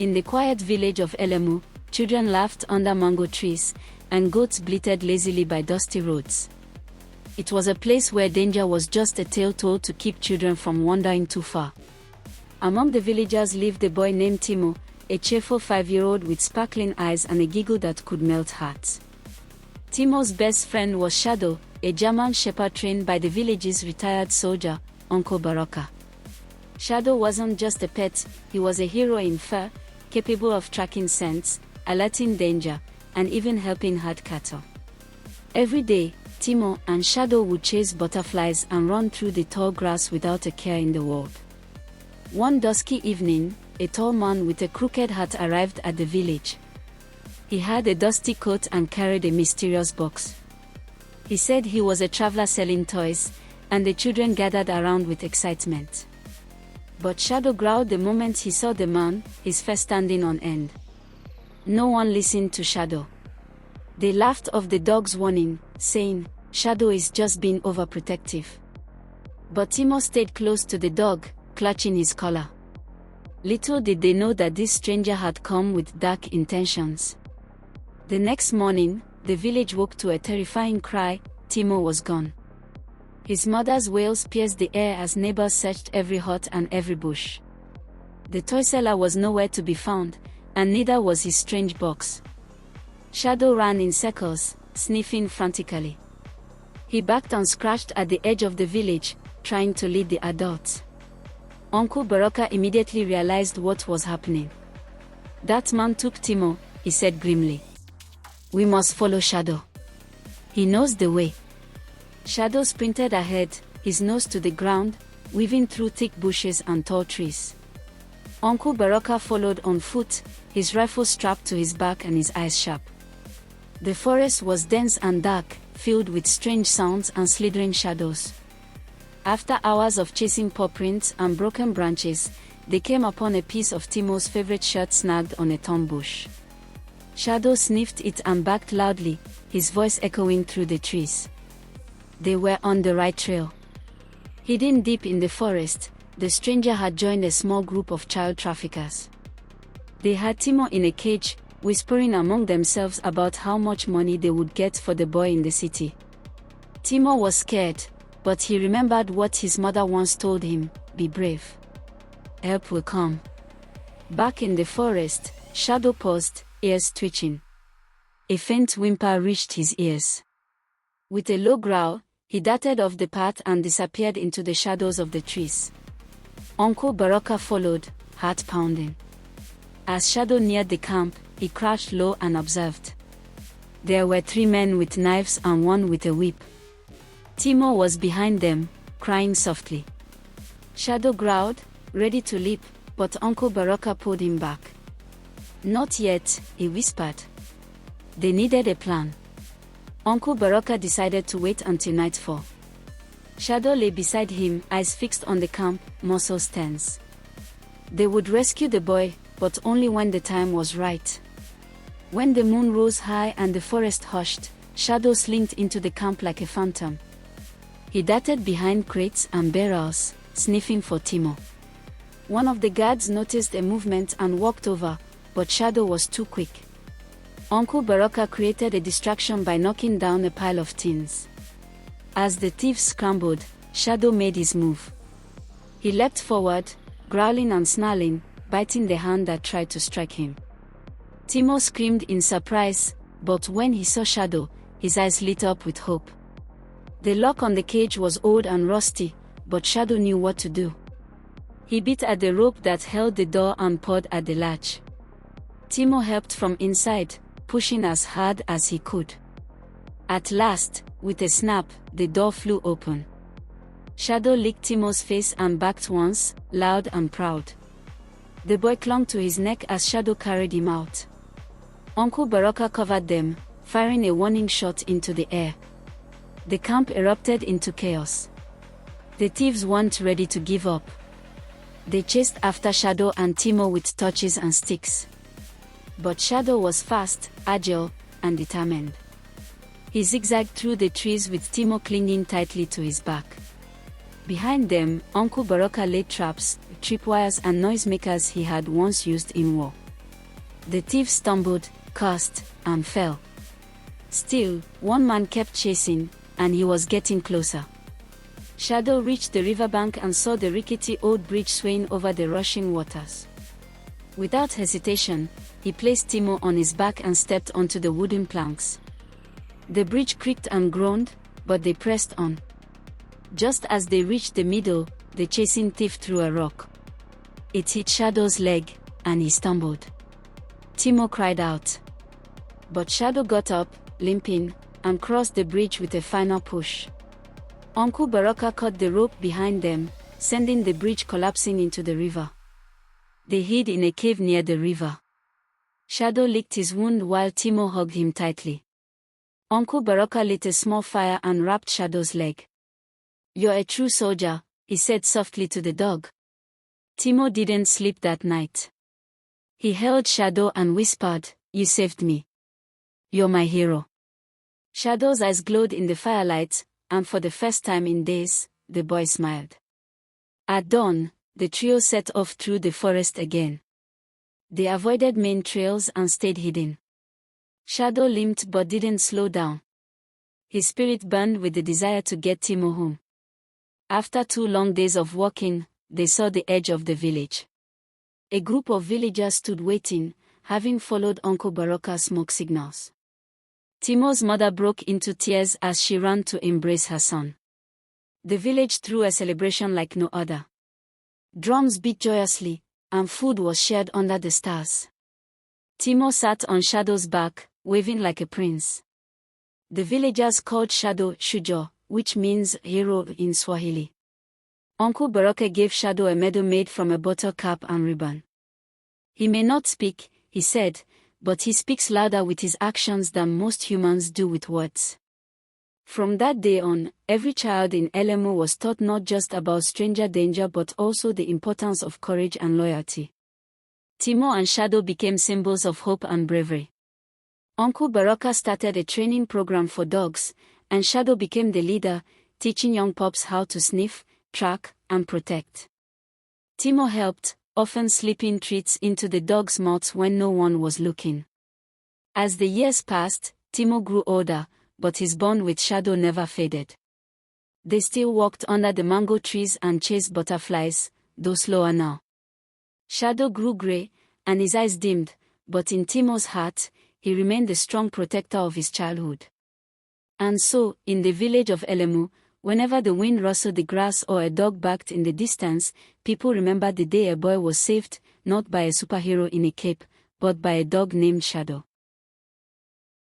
In the quiet village of Elemu, children laughed under mango trees, and goats bleated lazily by dusty roads. It was a place where danger was just a tale told to keep children from wandering too far. Among the villagers lived a boy named Timo, a cheerful 5-year-old with sparkling eyes and a giggle that could melt hearts. Timo's best friend was Shadow, a German shepherd trained by the village's retired soldier, Uncle Baraka. Shadow wasn't just a pet, he was a hero in fur, capable of tracking scents, alerting danger, and even helping herd cattle. Every day, Timo and Shadow would chase butterflies and run through the tall grass without a care in the world. One dusky evening, a tall man with a crooked hat arrived at the village. He had a dusty coat and carried a mysterious box. He said he was a traveler selling toys, and the children gathered around with excitement. But Shadow growled the moment he saw the man, his face standing on end. No one listened to Shadow. They laughed off the dog's warning, saying, "Shadow is just being overprotective." But Timo stayed close to the dog, clutching his collar. Little did they know that this stranger had come with dark intentions. The next morning, the village woke to a terrifying cry: Timo was gone. His mother's wails pierced the air as neighbors searched every hut and every bush. The toy seller was nowhere to be found, and neither was his strange box. Shadow ran in circles, sniffing frantically. He barked and scratched at the edge of the village, trying to lead the adults. Uncle Baraka immediately realized what was happening. "That man took Timo," he said grimly. "We must follow Shadow. He knows the way." Shadow sprinted ahead, his nose to the ground, weaving through thick bushes and tall trees. Uncle Baraka followed on foot, his rifle strapped to his back and his eyes sharp. The forest was dense and dark, filled with strange sounds and slithering shadows. After hours of chasing paw prints and broken branches, they came upon a piece of Timo's favorite shirt snagged on a thorn bush. Shadow sniffed it and barked loudly, his voice echoing through the trees. They were on the right trail. Hidden deep in the forest, the stranger had joined a small group of child traffickers. They had Timo in a cage, whispering among themselves about how much money they would get for the boy in the city. Timo was scared, but he remembered what his mother once told him: "Be brave. Help will come." Back in the forest, Shadow paused, ears twitching. A faint whimper reached his ears. With a low growl, he darted off the path and disappeared into the shadows of the trees. Uncle Baraka followed, heart pounding. As Shadow neared the camp, he crouched low and observed. There were 3 men with knives and 1 with a whip. Timo was behind them, crying softly. Shadow growled, ready to leap, but Uncle Baraka pulled him back. "Not yet," he whispered. They needed a plan. Uncle Baraka decided to wait until nightfall. Shadow lay beside him, eyes fixed on the camp, muscles tense. They would rescue the boy, but only when the time was right. When the moon rose high and the forest hushed, Shadow slinked into the camp like a phantom. He darted behind crates and barrels, sniffing for Timo. One of the guards noticed a movement and walked over, but Shadow was too quick. Uncle Baraka created a distraction by knocking down a pile of tins. As the thieves scrambled, Shadow made his move. He leapt forward, growling and snarling, biting the hand that tried to strike him. Timo screamed in surprise, but when he saw Shadow, his eyes lit up with hope. The lock on the cage was old and rusty, but Shadow knew what to do. He bit at the rope that held the door and pulled at the latch. Timo helped from inside, pushing as hard as he could. At last, with a snap, the door flew open. Shadow licked Timo's face and backed once, loud and proud. The boy clung to his neck as Shadow carried him out. Uncle Baraka covered them, firing a warning shot into the air. The camp erupted into chaos. The thieves weren't ready to give up. They chased after Shadow and Timo with torches and sticks. But Shadow was fast, agile, and determined. He zigzagged through the trees with Timo clinging tightly to his back. Behind them, Uncle Baraka laid traps, tripwires and noisemakers he had once used in war. The thief stumbled, cursed, and fell. Still, one man kept chasing, and he was getting closer. Shadow reached the riverbank and saw the rickety old bridge swaying over the rushing waters. Without hesitation, he placed Timo on his back and stepped onto the wooden planks. The bridge creaked and groaned, but they pressed on. Just as they reached the middle, the chasing thief threw a rock. It hit Shadow's leg, and he stumbled. Timo cried out. But Shadow got up, limping, and crossed the bridge with a final push. Uncle Baraka cut the rope behind them, sending the bridge collapsing into the river. They hid in a cave near the river. Shadow licked his wound while Timo hugged him tightly. Uncle Baraka lit a small fire and wrapped Shadow's leg. "You're a true soldier," he said softly to the dog. Timo didn't sleep that night. He held Shadow and whispered, "You saved me. You're my hero." Shadow's eyes glowed in the firelight, and for the first time in days, the boy smiled. At dawn, the trio set off through the forest again. They avoided main trails and stayed hidden. Shadow limped but didn't slow down. His spirit burned with the desire to get Timo home. After 2 long days of walking, they saw the edge of the village. A group of villagers stood waiting, having followed Uncle Baraka's smoke signals. Timo's mother broke into tears as she ran to embrace her son. The village threw a celebration like no other. Drums beat joyously, and food was shared under the stars. Timo sat on Shadow's back, waving like a prince. The villagers called Shadow Shujo, which means hero in Swahili. Uncle Baraka gave Shadow a medal made from a bottle cap and ribbon. "He may not speak," he said, "but he speaks louder with his actions than most humans do with words." From that day on, every child in Elemu was taught not just about stranger danger but also the importance of courage and loyalty. Timo and Shadow became symbols of hope and bravery. Uncle Baraka started a training program for dogs, and Shadow became the leader, teaching young pups how to sniff, track, and protect. Timo helped, often slipping treats into the dogs' mouths when no one was looking. As the years passed, Timo grew older, but his bond with Shadow never faded. They still walked under the mango trees and chased butterflies, though slower now. Shadow grew gray, and his eyes dimmed, but in Timo's heart, he remained the strong protector of his childhood. And so, in the village of Elemu, whenever the wind rustled the grass or a dog barked in the distance, people remembered the day a boy was saved, not by a superhero in a cape, but by a dog named Shadow.